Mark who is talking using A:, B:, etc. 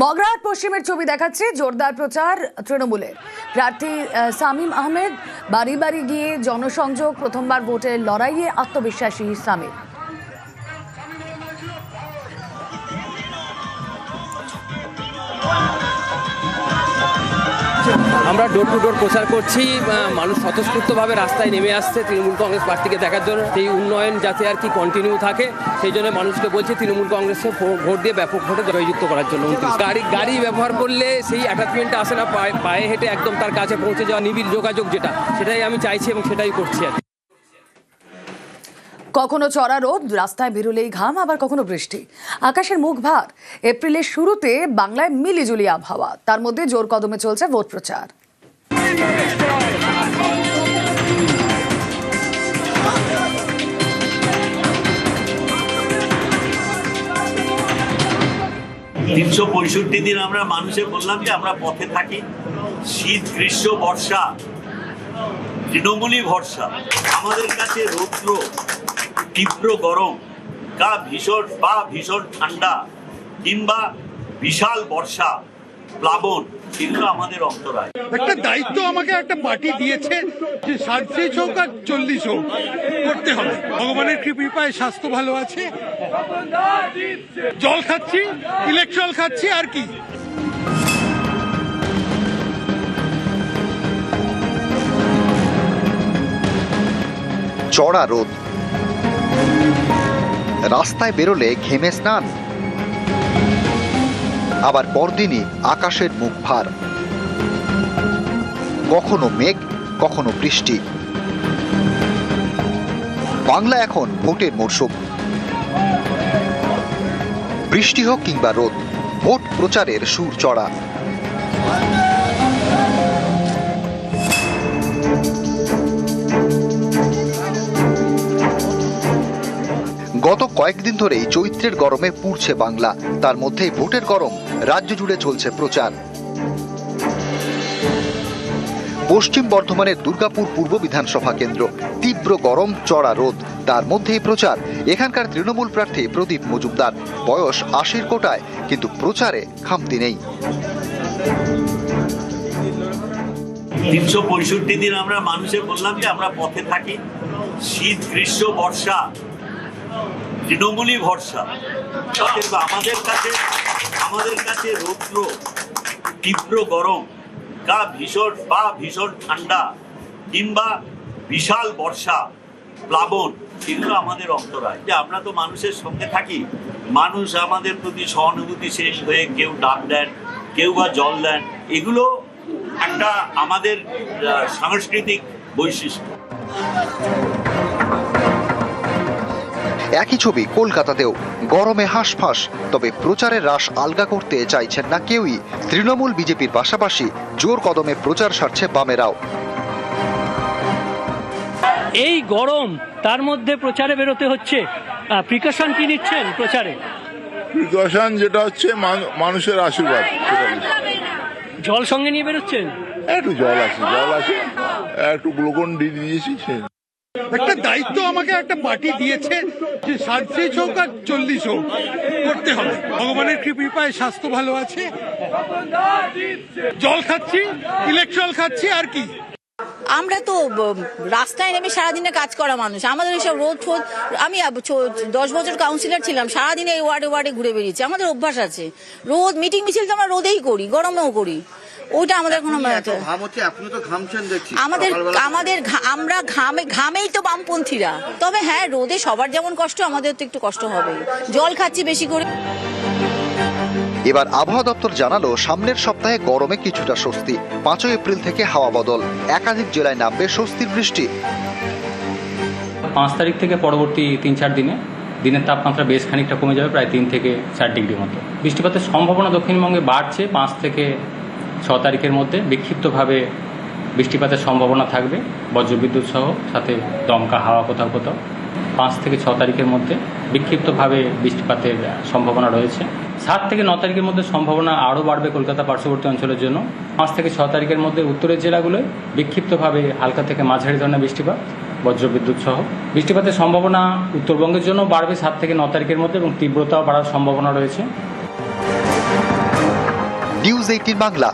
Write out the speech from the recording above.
A: মগরাহাট পশ্চিমের ছবি দেখাচ্ছে জোরদার প্রচার তৃণমূলের। প্রার্থী শামীম আহমেদ বাড়ি বাড়ি গিয়ে জনসংযোগ, প্রথমবার ভোটের লড়াইয়ে আত্মবিশ্বাসী শামীম।
B: আমরা ডোর টু ডোর প্রচার করছি, মানুষ স্বতঃস্ফূর্তভাবে রাস্তায় নেমে আসছে তৃণমূল কংগ্রেস প্রার্থীকে দেখার জন্য। সেই উন্নয়ন যাতে আর কি কন্টিনিউ থাকে সেই জন্য মানুষকে বলছি তৃণমূল কংগ্রেসে ভোট দিয়ে ব্যাপক ভোটে জয়যুক্ত করার জন্য। গাড়ি ব্যবহার করলে সেই অ্যাটাচমেন্টটা আসে না, পায়ে হেঁটে একদম তার কাছে পৌঁছে যাওয়া নিবিড় যোগাযোগ, যেটা সেটাই আমি চাইছি এবং সেটাই করছি আর কি।
A: কখনো চড়া রোদ, রাস্তায় বেরোলেই ঘাম, আবার কখনো বৃষ্টি, আকাশের মুখ ভার। এপ্রিলের শুরুতে বাংলায় মিলিজুলি আবহাওয়া, তার মধ্যে জোর কদমে চলছে ভোট প্রচার।
C: তিনশো ৩৬ দিন আমরা মানুষের বললাম যে আমরা পথে থাকি, শীত গ্রীষ্ম বর্ষা তৃণমূলই ভরসা। আমাদের কাছে রৌদ্র তীব্র গরম ভীষণ ঠান্ডা কিংবা বিশাল বর্ষা প্লাবন, সেগুলো আমাদের অন্তরায়।
D: একটা দায়িত্ব আমাকে একটা পার্টি দিয়েছে যে 37 হোক আর 40 হোক করতে হবে। ভগবানের কৃপায় স্বাস্থ্য ভালো আছে, জল খাচ্ছি, ইলেকট্রল খাচ্ছি, আর কি।
E: চড়া রোদ, রাস্তায় বেরোলে ঘেমে স্নান, আবার পরদিনই আকাশের মুখ ভার, কখনো মেঘ কখনো বৃষ্টি। বাংলা এখন ভোটের মরশুম। বৃষ্টি হোক কিংবা রোদ, ভোট প্রচারের সুর চড়া। গত কয়েকদিন ধরেই চৈত্রের গরমে পুড়ছে বাংলা, তার মধ্যেই ভোটের গরম। রাজ্য জুড়ে চলছে প্রচার। পশ্চিম বর্ধমানের দুর্গাপুর পূর্ব বিধানসভা কেন্দ্র, তীব্র গরম, চড়া রোদ, তার মধ্যেই প্রচার। এখানকার তৃণমূল প্রার্থী প্রদীপ মজুমদার, বয়স ৮০ কোটায়, কিন্তু প্রচারে খামতি নেই।
C: ৩৬৫ দিন আমরা মানুষের বললাম যে আমরা পথে থাকি, শীত গ্রীষ্ম বর্ষা তৃণমূলই ভরসা। আমাদের কাছে রৌদ্র তীব্র গরম ভীষণ ঠান্ডা কিংবা বিশাল বর্ষা প্লাবন, সেগুলো আমাদের অন্তরায়। যে আমরা তো মানুষের সঙ্গে থাকি, মানুষ আমাদের প্রতি সহানুভূতি শেষ হয়ে কেউ ডাক দেন, কেউ বা জল দেন, এগুলো একটা আমাদের সাংস্কৃতিক বৈশিষ্ট্য।
E: একই ছবি কলকাতাতেও, গরমে হাঁসফাঁস, তবে প্রচারের রাশ আলগা করতে চাইছেন না কেউই। তৃণমূল বিজেপির পাশাপাশি জোর কদমে প্রচার সারছে বামেরাও।
F: এই গরম, তার মধ্যে প্রচারে বেরোতে হচ্ছে। প্রিকশন কি নিচ্ছেন প্রচারে?
G: প্রিকশন যেটা হচ্ছে মানুষের আশীর্বাদ।
F: জল সঙ্গে নিয়ে বেরোচ্ছেন?
G: একটু জল আছে, একটু গ্লুকন-ডি দিয়েছি।
D: একটা দায়িত্ব আমাকে একটা পার্টি দিয়েছে যে 37 হোক আর 40 হোক করতে হবে। ভগবানের কৃপায় স্বাস্থ্য ভালো আছে, জল খাচ্ছি, ইলেকট্রল খাচ্ছি, আর কি।
H: আমরা তো রাস্তায় নেমে সারাদিনে কাজ করা মানুষ, আমাদের এইসব রোদ ফোদ, আমি 10 বছর কাউন্সিলর ছিলাম, সারাদিনে এই ওয়ার্ডে ঘুরে বেরিয়েছি, আমাদের অভ্যাস আছে। রোদ মিটিং মিছিল তো আমরা রোদেই করি, গরমেও করি, ওইটা আমাদের কোনো আমরা ঘামেই তো বামপন্থীরা। তবে হ্যাঁ, রোদে সবার যেমন কষ্ট, আমাদের তো একটু কষ্ট হবে। জল খাচ্ছি বেশি করে।
E: এবার আবহাওয়া দপ্তর জানালো, সামনের সপ্তাহে গরমে কিছুটা স্বস্তি। 5 এপ্রিল থেকে হাওয়া বদল, একাধিক জেলায় নামবে স্বস্তির বৃষ্টি।
I: 5 তারিখ থেকে পরবর্তী 3-4 দিনে দিনের তাপমাত্রা বেশ খানিকটা কমে যাবে, প্রায় 3 থেকে 4 ডিগ্রি মতো। বৃষ্টিপাতের সম্ভাবনা দক্ষিণবঙ্গে বাড়ছে। 5 থেকে 6 তারিখের মধ্যে বিক্ষিপ্তভাবে বৃষ্টিপাতের সম্ভাবনা থাকবে, বজ্রবিদ্যুৎ সহ, সাথে দমকা হাওয়া কোথাও কোথাও। 5 থেকে 6 তারিখের মধ্যে বিক্ষিপ্তভাবে বৃষ্টিপাতের সম্ভাবনা রয়েছে। 7 থেকে 9 তারিখের মধ্যে সম্ভাবনা আরও বাড়বে কলকাতা পার্শ্ববর্তী অঞ্চলের জন্য। 5 থেকে 6 তারিখের মধ্যে উত্তরের জেলাগুলোয় বিক্ষিপ্তভাবে হালকা থেকে মাঝারি ধরনের বৃষ্টিপাত, বজ্রবিদ্যুৎ সহ। বৃষ্টিপাতের সম্ভাবনা উত্তরবঙ্গের জন্য বাড়বে 7 থেকে 9 তারিখের মধ্যে, এবং তীব্রতাও বাড়ার সম্ভাবনা রয়েছে।
E: নিউজ 18 বাংলা।